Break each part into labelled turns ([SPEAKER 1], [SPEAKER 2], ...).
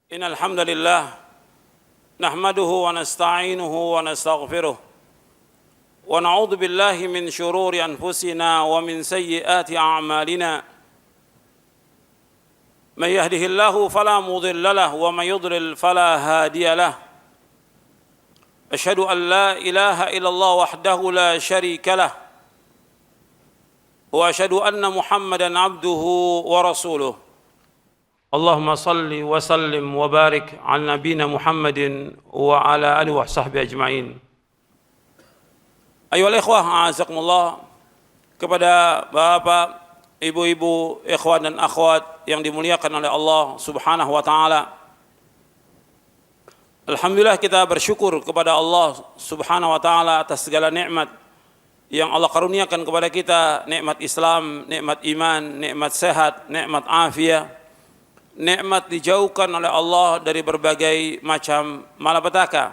[SPEAKER 1] إن الحمد لله نحمده ونستعينه ونستغفره ونعوذ بالله من شرور أنفسنا ومن سيئات أعمالنا من يهده الله فلا مضل له ومن يضلل فلا هادي له أشهد أن لا إله إلا الله وحده لا شريك له وأشهد أن محمدا عبده ورسوله اللهم صل وسلم وبارك على نبينا محمد وعلى آله وصحبه أجمعين. Ayohal ikhwah, a'azakumullah, kepada bapak, ibu-ibu, ikhwan dan akhwat yang dimuliakan oleh Allah Subhanahu wa taala. Alhamdulillah, kita bersyukur kepada Allah Subhanahu wa taala atas segala nikmat yang Allah karuniakan kepada kita, nikmat Islam, nikmat iman, nikmat sehat, nikmat afiat. Nikmat dijauhkan oleh Allah dari berbagai macam malapetaka.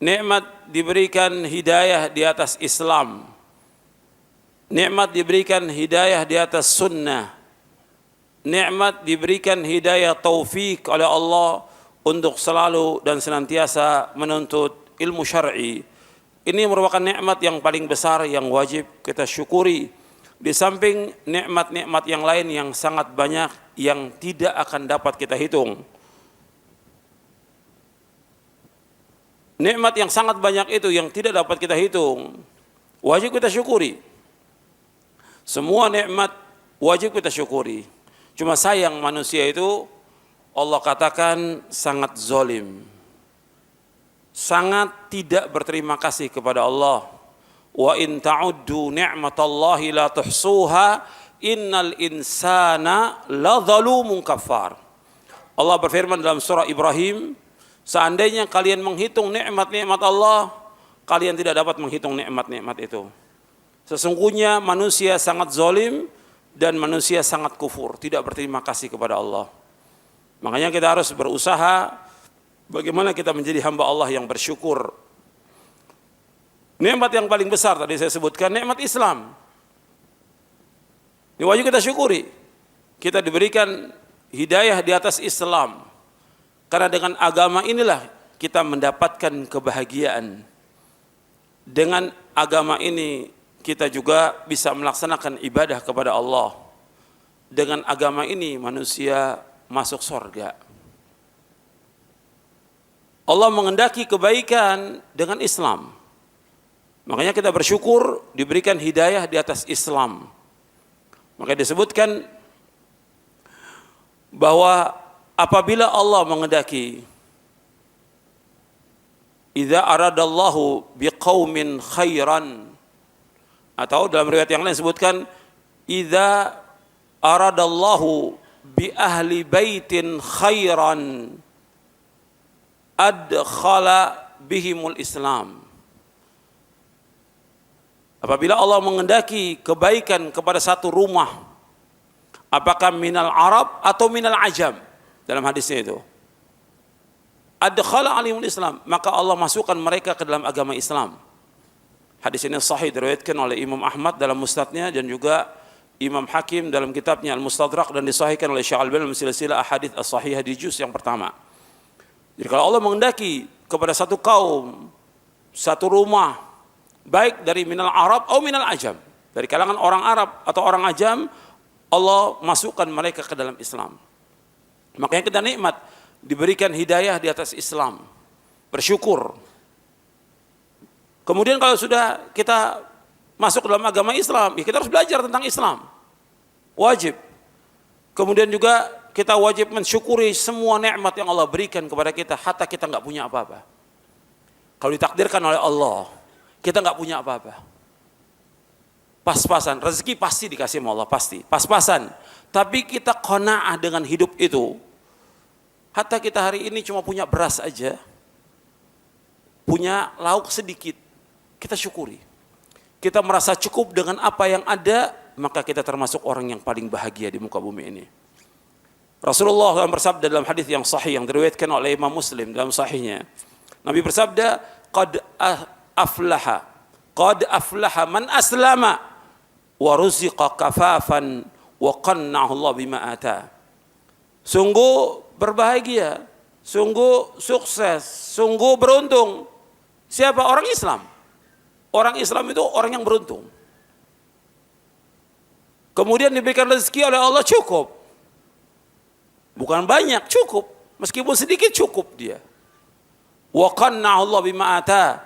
[SPEAKER 1] Nikmat diberikan hidayah di atas Islam. Nikmat diberikan hidayah di atas sunnah. Nikmat diberikan hidayah taufik oleh Allah untuk selalu dan senantiasa menuntut ilmu syar'i. Ini merupakan nikmat yang paling besar yang wajib kita syukuri. Di samping nikmat-nikmat yang lain yang sangat banyak yang tidak akan dapat kita hitung. Nikmat yang sangat banyak itu yang tidak dapat kita hitung, wajib kita syukuri. Semua nikmat wajib kita syukuri. Cuma sayang manusia itu Allah katakan sangat zalim. Sangat tidak berterima kasih kepada Allah. Wa in ta'uddu ni'matallahi la tuhsuha innal insana la zalumun kafar. Allah berfirman dalam surah Ibrahim, seandainya kalian menghitung nikmat-nikmat Allah, kalian tidak dapat menghitung nikmat-nikmat itu. Sesungguhnya manusia sangat zalim dan manusia sangat kufur, tidak berterima kasih kepada Allah. Makanya kita harus berusaha bagaimana kita menjadi hamba Allah yang bersyukur. Nikmat yang paling besar tadi saya sebutkan nikmat Islam. Ini wajib kita syukuri. Kita diberikan hidayah di atas Islam. Karena dengan agama inilah kita mendapatkan kebahagiaan. Dengan agama ini kita juga bisa melaksanakan ibadah kepada Allah. Dengan agama ini manusia masuk surga. Allah mengendaki kebaikan dengan Islam. Makanya kita bersyukur diberikan hidayah di atas Islam. Maka disebutkan bahwa apabila Allah mengendaki, idza aradallahu biqaumin khairan, atau dalam riwayat yang lain disebutkan idza aradallahu bi ahli baitin khairan adkhala bihimul Islam. Apabila Allah mengendaki kebaikan kepada satu rumah, apakah minal Arab atau minal Ajam, dalam hadisnya itu, adkhala alimul Islam, maka Allah masukkan mereka ke dalam agama Islam. Hadis ini sahih diriwayatkan oleh Imam Ahmad dalam musnadnya dan juga Imam Hakim dalam kitabnya Al-Mustadrak dan disahihkan oleh Syekh Al-Albani dalam silsilah ahadits as-sahihah di juz yang pertama. Jadi kalau Allah mengendaki kepada satu kaum, satu rumah, baik dari minal Arab atau minal Ajam, dari kalangan orang Arab atau orang Ajam, Allah masukkan mereka ke dalam Islam. Makanya kita nikmat diberikan hidayah di atas Islam, bersyukur. Kemudian kalau sudah kita masuk dalam agama Islam, ya kita harus belajar tentang Islam, wajib. Kemudian juga kita wajib mensyukuri semua nikmat yang Allah berikan kepada kita, hatta kita nggak punya apa-apa. Kalau ditakdirkan oleh Allah, kita nggak punya apa-apa. Pas-pasan, rezeki pasti dikasih sama Allah, pasti. Pas-pasan. Tapi kita qanaah dengan hidup itu. Hatta kita hari ini cuma punya beras aja, punya lauk sedikit, kita syukuri. Kita merasa cukup dengan apa yang ada, maka kita termasuk orang yang paling bahagia di muka bumi ini. Rasulullah bersabda dalam hadis yang sahih yang diriwayatkan oleh Imam Muslim dalam sahihnya. Nabi bersabda, qad aflaha man aslama wa ruziqa kafafan wa qanna'ahu Allah bima ata. Sungguh berbahagia, sungguh sukses, sungguh beruntung. Siapa? Orang Islam. Orang Islam itu orang yang beruntung. Kemudian diberikan rezeki oleh Allah cukup. Bukan banyak, cukup. Meskipun sedikit cukup dia. Wa qanna'a Allah bima ata,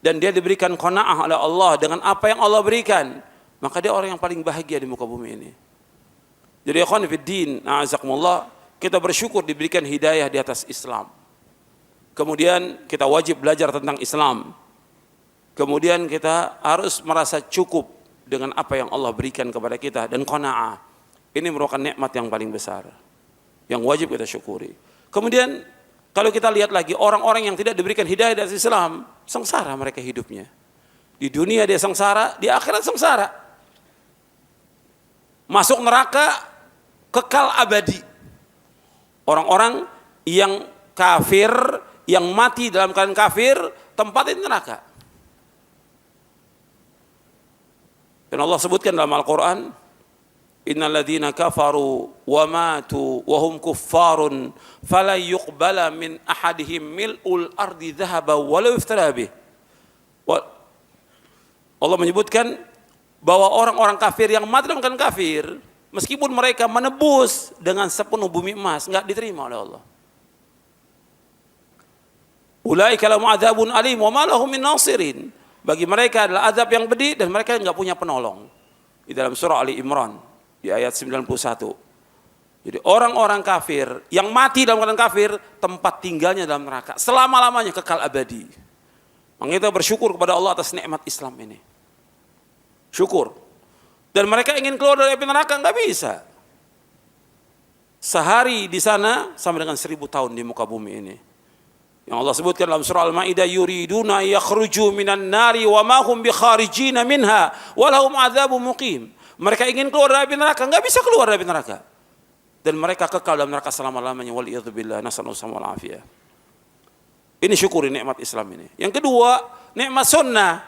[SPEAKER 1] dan dia diberikan qanaah oleh Allah dengan apa yang Allah berikan. Maka dia orang yang paling bahagia di muka bumi ini. Jadi ikhwan fiddin, a'azakumullah, kita bersyukur diberikan hidayah di atas Islam. Kemudian kita wajib belajar tentang Islam. Kemudian kita harus merasa cukup dengan apa yang Allah berikan kepada kita dan qanaah. Ini merupakan nikmat yang paling besar yang wajib kita syukuri. Kemudian kalau kita lihat lagi orang-orang yang tidak diberikan hidayah dari Islam, sengsara mereka hidupnya. Di dunia dia sengsara, di akhirat sengsara. Masuk neraka kekal abadi. Orang-orang yang kafir, yang mati dalam keadaan kafir, tempatnya di neraka. Dan Allah sebutkan dalam Al-Quran, innal ladzina kafaru wa matu wa hum kuffarun fala yuqbala min ahadihim mil'ul ardi dhahaba walau iftara bih. Allah menyebutkan bahwa orang-orang kafir yang mati dalam keadaan kafir, meskipun mereka menebus dengan sepenuh bumi emas, enggak diterima oleh Allah. Ulaika lahum adzabun alim wa ma lahum min nasirin. Bagi mereka adalah azab yang pedih dan mereka enggak punya penolong. Di dalam surah Ali Imran di ayat 91. Jadi orang-orang kafir yang mati dalam keadaan kafir, tempat tinggalnya dalam neraka selama-lamanya, kekal abadi. Maka kita bersyukur kepada Allah atas nikmat Islam ini. Syukur. Dan mereka ingin keluar dari api neraka, enggak bisa. Sehari di sana sama dengan 1000 tahun di muka bumi ini. Yang Allah sebutkan dalam surah Al-Maidah, yuriduna yakhruju minan nari wa ma hum bikharijina minha wa lahum adzabun muqim. Mereka ingin keluar dari api neraka, enggak bisa keluar dari api neraka. Dan mereka kekal dalam neraka selama-lamanya, wal iyadzu billah, nasallahu wal afiyah. Ini syukuri nikmat Islam ini. Yang kedua, nikmat sunnah.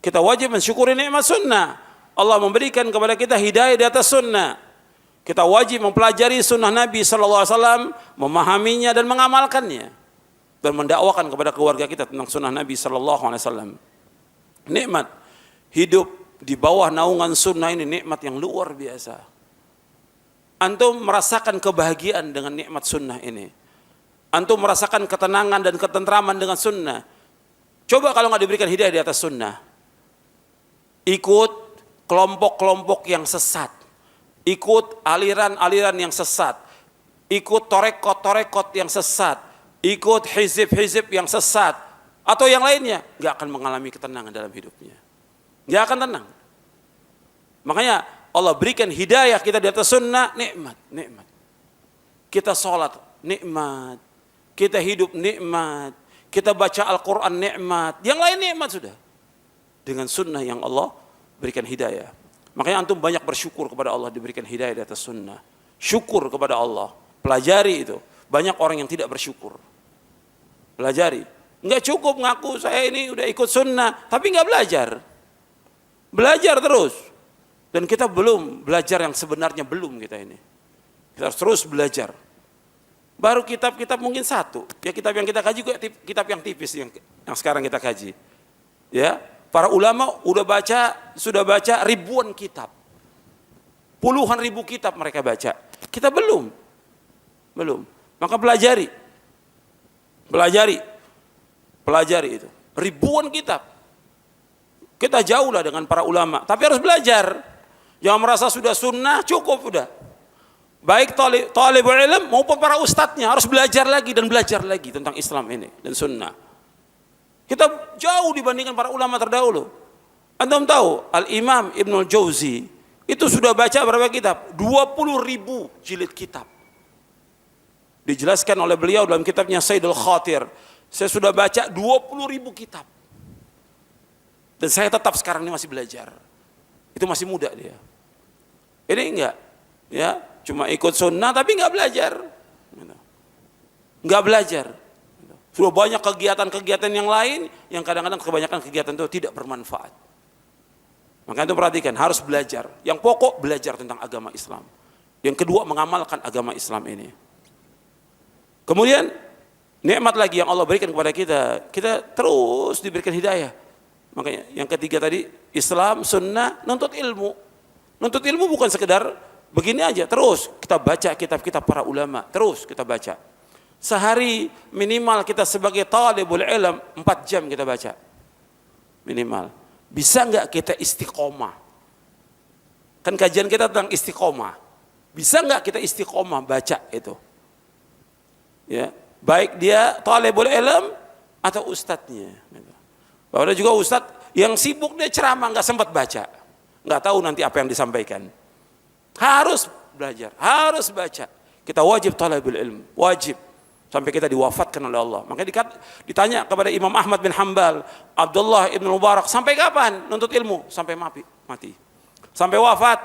[SPEAKER 1] Kita wajib mensyukuri nikmat sunnah. Allah memberikan kepada kita hidayah di atas sunnah. Kita wajib mempelajari sunnah Nabi SAW, memahaminya dan mengamalkannya. Dan mendakwakan kepada keluarga kita tentang sunnah Nabi SAW. Nikmat hidup di bawah naungan sunnah ini nikmat yang luar biasa. Antum merasakan kebahagiaan dengan nikmat sunnah ini. Antum merasakan ketenangan dan ketentraman dengan sunnah. Coba kalau nggak diberikan hidayah di atas sunnah, ikut kelompok-kelompok yang sesat, ikut aliran-aliran yang sesat, ikut torekot-torekot yang sesat, ikut hizib-hizib yang sesat, atau yang lainnya, nggak akan mengalami ketenangan dalam hidupnya. Nggak akan tenang. Makanya Allah berikan hidayah kita di atas sunnah, nikmat, nikmat. Kita sholat, nikmat. Kita hidup, nikmat. Kita baca Al-Quran, nikmat. Yang lain nikmat sudah. Dengan sunnah yang Allah berikan hidayah. Makanya antum banyak bersyukur kepada Allah diberikan hidayah di atas sunnah. Syukur kepada Allah. Pelajari itu. Banyak orang yang tidak bersyukur. Pelajari. Enggak cukup ngaku saya ini udah ikut sunnah, tapi enggak belajar. Belajar terus. Dan kita belum belajar yang sebenarnya, belum kita ini. Kita harus terus belajar. Baru kitab-kitab mungkin satu. Ya kitab yang kita kaji juga kitab yang tipis yang sekarang kita kaji. Ya, para ulama sudah baca ribuan kitab. Puluhan ribu kitab mereka baca. Kita belum. Maka pelajari. Pelajari itu. Ribuan kitab. Kita jauhlah dengan para ulama, tapi harus belajar. Jangan merasa sudah sunnah cukup sudah. Baik talibul ilm maupun para ustadznya harus belajar lagi dan belajar lagi tentang Islam ini dan sunnah. Kita jauh dibandingkan para ulama terdahulu. Antum tahu Al-Imam Ibnul Jauzi itu sudah baca berapa kitab? 20.000 jilid kitab. Dijelaskan oleh beliau dalam kitabnya Sayyidul Khatir. Saya sudah baca 20.000 kitab. Dan saya tetap sekarang ini masih belajar. Itu masih muda dia. Ini enggak, ya, cuma ikut sunnah tapi enggak belajar. Enggak belajar. Sudah banyak kegiatan-kegiatan yang lain yang kadang-kadang kebanyakan kegiatan itu tidak bermanfaat. Maka itu perhatikan, harus belajar. Yang pokok belajar tentang agama Islam. Yang kedua mengamalkan agama Islam ini. Kemudian nikmat lagi yang Allah berikan kepada kita, kita terus diberikan hidayah. Makanya yang ketiga tadi, Islam, sunnah, nuntut ilmu. Nuntut ilmu bukan sekedar begini aja, terus kita baca kitab-kitab para ulama, terus kita baca. Sehari minimal kita sebagai talibul ilm 4 jam kita baca. Minimal. Bisa enggak kita istiqomah? Kan kajian kita tentang istiqomah. Bisa enggak kita istiqomah baca itu? Ya, baik dia talibul ilm atau ustadznya. Bahwa ada juga ustadz yang sibuk dia ceramah nggak sempat baca, nggak tahu nanti apa yang disampaikan. Harus belajar, harus baca. Kita wajib talibul ilm, wajib sampai kita diwafatkan oleh Allah. Makanya ditanya kepada Imam Ahmad bin Hanbal, Abdullah ibn Mubarak, sampai kapan nuntut ilmu? Sampai mati, sampai wafat,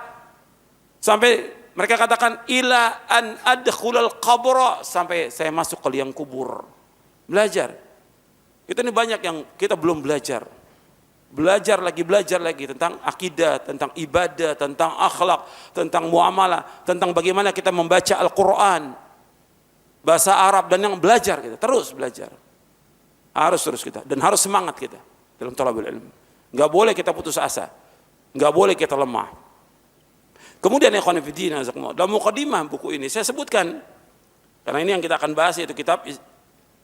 [SPEAKER 1] sampai mereka katakan ila an adkhulal qabra, sampai saya masuk ke liang kubur. Belajar. Itu ini banyak yang kita belum belajar. Belajar lagi tentang akidah, tentang ibadah, tentang akhlak, tentang muamalah, tentang bagaimana kita membaca Al-Qur'an, bahasa Arab, dan yang belajar kita, terus belajar. Harus terus kita, dan harus semangat kita dalam thalabul ilm. Enggak boleh kita putus asa. Enggak boleh kita lemah. Kemudian ikhwan fillah, dalam mukadimah buku ini saya sebutkan, karena ini yang kita akan bahas, yaitu kitab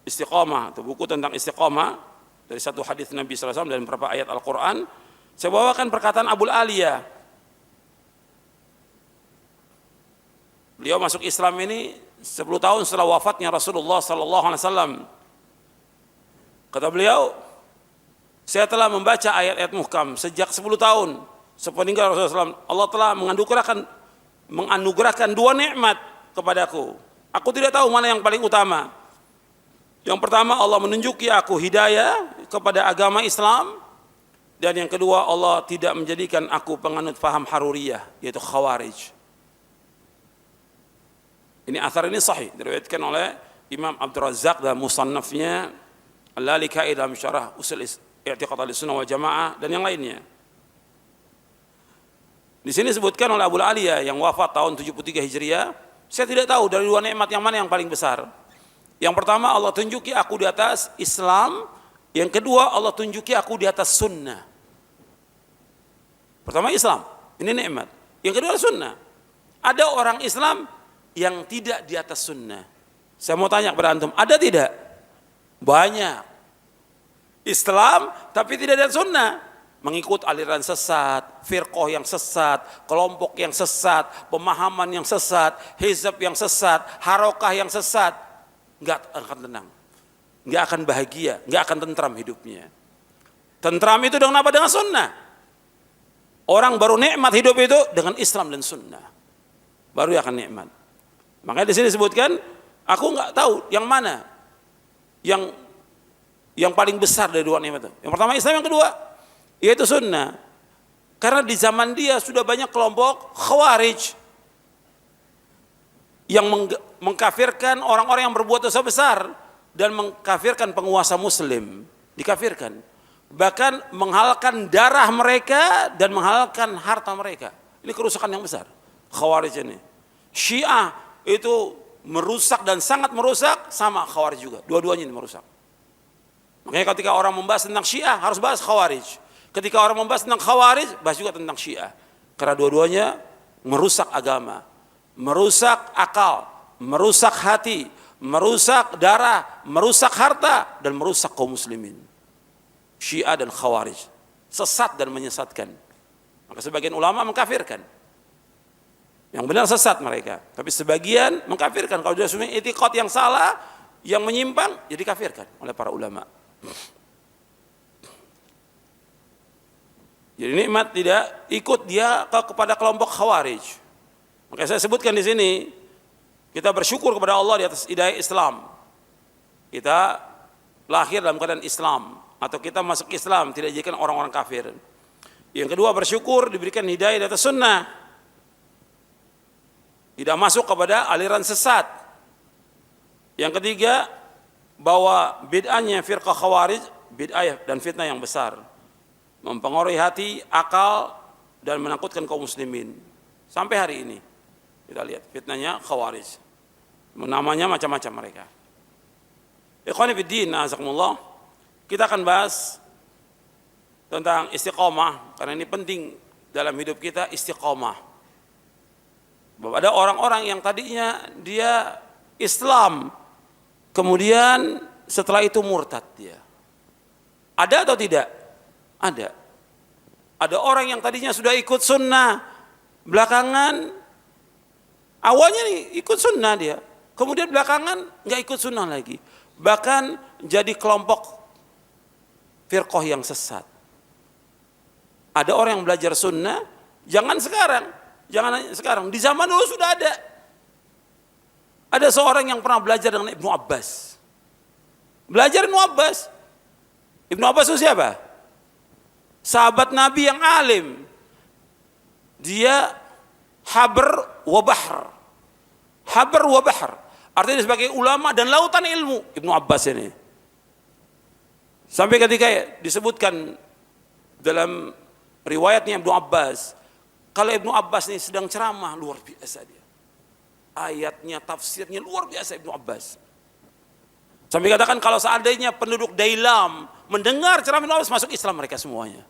[SPEAKER 1] Istiqamah, atau buku tentang istiqamah dari satu hadis Nabi SAW dan beberapa ayat Al-Quran. Saya bawakan perkataan Abul Aliyah. Beliau masuk Islam ini 10 tahun setelah wafatnya Rasulullah SAW. Kata beliau, saya telah membaca ayat-ayat muhkam sejak 10 tahun sepeninggal Rasulullah SAW. Allah telah menganugerahkan 2 nikmat kepadaku. Aku tidak tahu mana yang paling utama. Yang pertama, Allah menunjuki aku hidayah kepada agama Islam, dan yang kedua, Allah tidak menjadikan aku penganut faham Haruriyah, yaitu Khawarij. Ini athar ini sahih, diriwayatkan oleh Imam Abdul Razzaq dalam musannafnya, Al-Lalikai dalam syarah usul i'tiqad Ahlussunnah wal Jamaah, dan yang lainnya. Di sini disebutkan oleh Abul Aliyah yang wafat tahun 73 Hijriah, saya tidak tahu dari 2 nikmat yang mana yang paling besar. Yang pertama, Allah tunjuki aku di atas Islam. Yang kedua, Allah tunjuki aku di atas sunnah. Pertama Islam, ini nikmat. Yang kedua sunnah. Ada orang Islam yang tidak di atas sunnah. Saya mau tanya kepada antum, ada tidak? Banyak. Islam tapi tidak di atas sunnah. Mengikut aliran sesat, firqah yang sesat, kelompok yang sesat, pemahaman yang sesat, hizab yang sesat, harokah yang sesat. Enggak akan tenang, enggak akan bahagia, enggak akan tentram hidupnya. Tentram itu dengan apa? Dengan sunnah. Orang baru nikmat hidup itu dengan Islam dan sunnah, baru akan nikmat. Makanya di sini disebutkan, aku enggak tahu yang mana yang paling besar dari 2 nikmat itu. Yang pertama Islam, yang kedua yaitu sunnah. Karena di zaman dia sudah banyak kelompok Khawarij yang mengkafirkan orang-orang yang berbuat dosa besar dan mengkafirkan penguasa muslim, dikafirkan, bahkan menghalalkan darah mereka dan menghalalkan harta mereka. Ini kerusakan yang besar Khawarij ini. Syiah itu merusak dan sangat merusak, sama Khawarij juga, dua-duanya ini merusak. Makanya ketika orang membahas tentang Syiah harus bahas Khawarij, ketika orang membahas tentang Khawarij bahas juga tentang Syiah, karena dua-duanya merusak agama, merusak akal, merusak hati, merusak darah, merusak harta, dan merusak kaum muslimin. Syiah dan Khawarij sesat dan menyesatkan. Maka sebagian ulama mengkafirkan, yang benar sesat mereka, tapi sebagian mengkafirkan. Kalau dia punya i'tiqad yang salah, yang menyimpang, jadi kafirkan oleh para ulama. Jadi nikmat tidak ikut dia kepada kelompok Khawarij. Maka saya sebutkan di sini, kita bersyukur kepada Allah di atas hidayah Islam. Kita lahir dalam keadaan Islam, atau kita masuk Islam tidak dijadikan orang-orang kafir. Yang kedua, bersyukur diberikan hidayah di atas sunnah, tidak masuk kepada aliran sesat. Yang ketiga, bahwa bid'ahnya firqah Khawarij bid'ah dan fitnah yang besar, mempengaruhi hati, akal, dan menakutkan kaum muslimin. Sampai hari ini kita lihat fitnahnya Khawarij, namanya macam-macam mereka. Ikhwani fiddin, azakumullah. Kita akan bahas tentang istiqomah, karena ini penting dalam hidup kita, istiqomah. Ada orang-orang yang tadinya dia Islam, kemudian setelah itu murtad dia. Ada atau tidak? Ada. Ada orang yang tadinya sudah ikut sunnah, belakangan awalnya nih ikut sunnah dia, kemudian belakangan nggak ikut sunnah lagi, bahkan jadi kelompok firqah yang sesat. Ada orang yang belajar sunnah, jangan sekarang, di zaman dulu sudah ada. Ada seorang yang pernah belajar dengan Ibnu Abbas. Belajar Ibnu Abbas. Ibnu Abbas itu siapa? Sahabat Nabi yang alim. Dia habr wa bahr. Habr wa bahr. Artinya sebagai ulama dan lautan ilmu Ibnu Abbas ini. Sampai ketika disebutkan dalam riwayatnya Ibnu Abbas, kalau Ibnu Abbas ini sedang ceramah, luar biasa dia. Ayatnya, tafsirnya luar biasa Ibnu Abbas. Sampai katakan kalau seandainya penduduk Dailam mendengar ceramah Ibnu Abbas, masuk Islam mereka semuanya.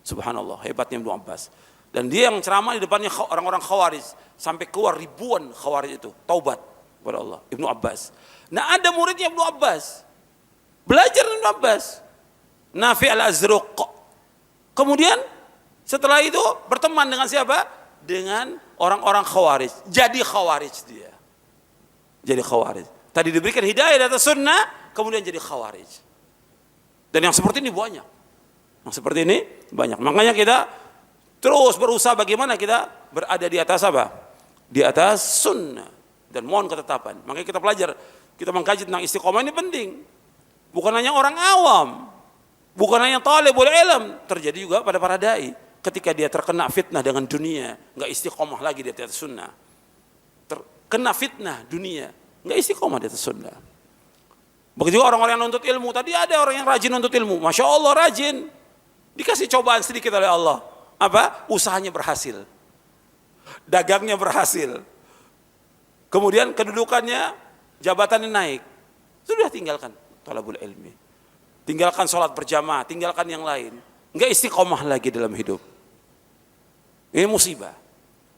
[SPEAKER 1] Subhanallah, hebatnya Ibnu Abbas. Dan dia yang ceramah di depannya orang-orang Khawarij, sampai keluar ribuan Khawarij itu taubat kepada Allah, Ibnu Abbas. Nah, ada muridnya Ibnu Abbas, belajar Ibnu Abbas, Nafi al-Azruq. Kemudian setelah itu berteman dengan siapa? Dengan orang-orang Khawarij. Jadi Khawarij dia. Jadi Khawarij. Tadi diberikan hidayah di atas sunnah, kemudian jadi Khawarij. Dan yang seperti ini banyak. Yang seperti ini banyak. Makanya kita terus berusaha bagaimana kita berada di atas apa? Di atas sunnah. Dan mohon ketetapan. Makanya kita belajar, kita mengkaji tentang istiqomah ini penting. Bukan hanya orang awam. Bukan hanya talibul ilm. Terjadi juga pada para da'i. Ketika dia terkena fitnah dengan dunia, nggak istiqomah lagi di atas sunnah. Terkena fitnah dunia, nggak istiqomah di atas sunnah. Begitu juga orang-orang yang nuntut ilmu. Tadi ada orang yang rajin nuntut ilmu. Masya Allah rajin. Dikasih cobaan sedikit oleh Allah. Apa? Usahanya berhasil. Dagangnya berhasil. Kemudian kedudukannya, jabatannya naik. Sudah tinggalkan thalabul ilmi. Tinggalkan sholat berjamaah, tinggalkan yang lain. Nggak istiqomah lagi dalam hidup. Ini musibah.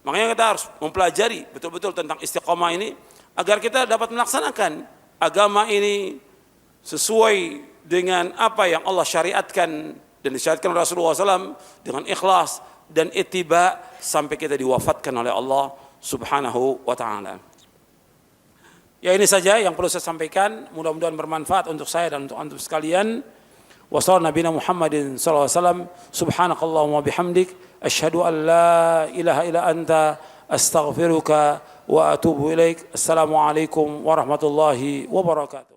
[SPEAKER 1] Makanya kita harus mempelajari betul-betul tentang istiqomah ini agar kita dapat melaksanakan agama ini sesuai dengan apa yang Allah syariatkan dan disyariatkan oleh Rasulullah SAW dengan ikhlas dan ittiba sampai kita diwafatkan oleh Allah Subhanahu wa ta'ala. Ya, ini saja yang perlu saya sampaikan, mudah-mudahan bermanfaat untuk saya dan untuk antum sekalian. Wa sallallahu nabiyana Muhammadin sallallahu alaihi wasallam, subhanakallahumma bihamdik asyhadu an la ilaha illa anta astaghfiruka wa atubu ilaik. Assalamualaikum warahmatullahi wabarakatuh.